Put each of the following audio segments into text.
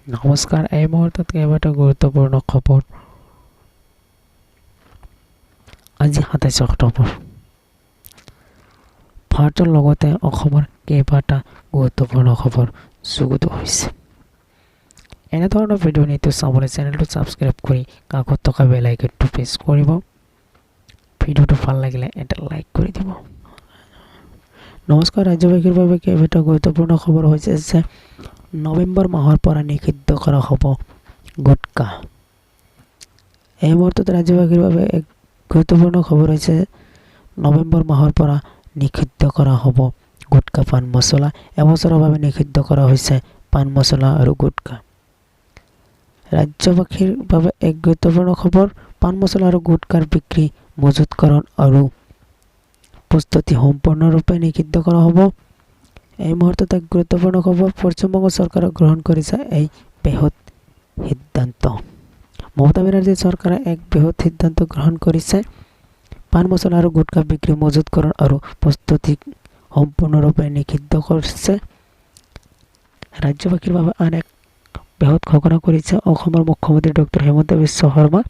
নমস্কাৰ, এই মুহূৰ্তত কেইবাটা গুৰুত্বপূৰ্ণ খবৰ। আজি ২৭ অক্টোবৰ। ভাৰতৰ লগতে অসমৰ কেইবাটা গুৰুত্বপূৰ্ণ খবৰ যুগুত হৈছে। এনেধৰণৰ ভিডিঅ' নিতৌ চাবলৈ চেনেলটো ছাবস্ক্ৰাইব কৰি কাষত থকা বেল আইকনটো প্ৰেছ কৰিব। ভিডিঅ'টো ভাল লাগিলে এটা লাইক কৰি দিব। নমস্কাৰ, ৰাজ্যবাসীৰ বাবে কেইবাটা গুৰুত্বপূৰ্ণ খবৰ হৈছে যে নৱেম্বৰ মাহৰ পৰা নিষিদ্ধ কৰা হ'ব গুটখা। এই মুহূৰ্তত ৰাজ্যবাসীৰ বাবে এক গুৰুত্বপূৰ্ণ খবৰ হৈছে নৱেম্বৰ মাহৰ পৰা নিষিদ্ধ কৰা হ'ব গুটখা, পান মছলা। এবছৰৰ বাবে নিষিদ্ধ কৰা হৈছে পান মছলা আৰু গুটখা। ৰাজ্যবাসীৰ বাবে এক গুৰুত্বপূৰ্ণ খবৰ, পান মছলা আৰু গুটখাৰ বিক্ৰী, মজুতকৰণ আৰু প্ৰস্তুতি সম্পূৰ্ণৰূপে নিষিদ্ধ কৰা হ'ব। এই মুহূৰ্তত এক গুৰুত্বপূৰ্ণ খবৰ, পশ্চিমবংগ চৰকাৰে গ্ৰহণ কৰিছে এই বৃহৎ সিদ্ধান্ত। মমতা বেনাৰ্জী চৰকাৰে এক বৃহৎ সিদ্ধান্ত গ্ৰহণ কৰিছে। পান মছলা আৰু গুটখা বিক্ৰী, মজুতকৰণ আৰু প্ৰস্তুতি সম্পূৰ্ণৰূপে নিষিদ্ধ কৰিছে। ৰাজ্যবাসীৰ বাবে আন এক বৃহৎ ঘোষণা কৰিছে অসমৰ মুখ্যমন্ত্ৰী ডক্টৰ হিমন্ত বিশ্ব শৰ্মা।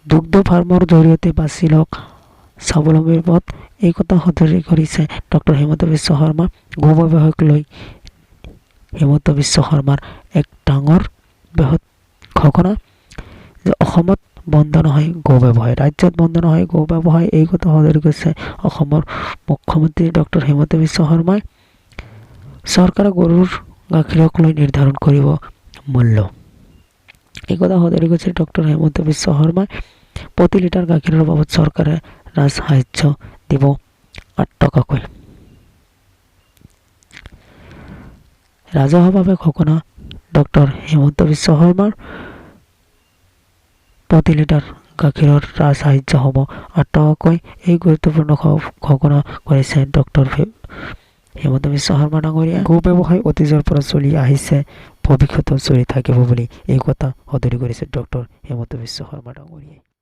দুগ্ধ ফাৰ্মৰ জৰিয়তে বাছি লওক স্বাৱলম্বীৰ পথ, এই কথা সদৰি কৰিছে ডক্টৰ হিমন্ত বিশ্ব শৰ্মা। গো ব্যৱসায়ক লৈ হিমন্ত বিশ্ব শৰ্মাৰ এক ডাঙৰ বৃহৎ ঘোষণা যে অসমত বন্ধ নহয় গো ব্যৱসায়, ৰাজ্যত বন্ধ নহয় গো ব্যৱসায়, এই কথা সদৰি কৰিছে অসমৰ মুখ্যমন্ত্ৰী ডক্টৰ হিমন্ত বিশ্ব শৰ্মাই। চৰকাৰে গৰুৰ গাখীৰক লৈ নিৰ্ধাৰণ কৰিব মূল্য, এই কথা সদৰি কৰিছে ডক্টৰ হিমন্ত বিশ্ব শৰ্মাই। প্ৰতি লিটাৰ গাখীৰৰ বাবদ চৰকাৰে ৰাজসাহায্য দিব ৮ টকাকৈ। ৰাজহুৱাভাৱে ঘোষণা ডক্টৰ হিমন্ত বিশ্ব শৰ্মাৰ। প্ৰতি লিটাৰ গাখীৰৰ ৰাজসাহায্য হ'ব ৮ টকাকৈ। এই গুৰুত্বপূৰ্ণ ঘোষণা কৰিছে ডক্টৰ হিমন্ত বিশ্ব শৰ্মা ডাঙৰীয়া। গো ব্যৱসায় অতীজৰ পৰা চলি আহিছে, ভৱিষ্যতেও চলি থাকিব বুলি এই কথা সদৰি কৰিছে ডক্টৰ হিমন্ত বিশ্ব শৰ্মা ডাঙৰীয়াই।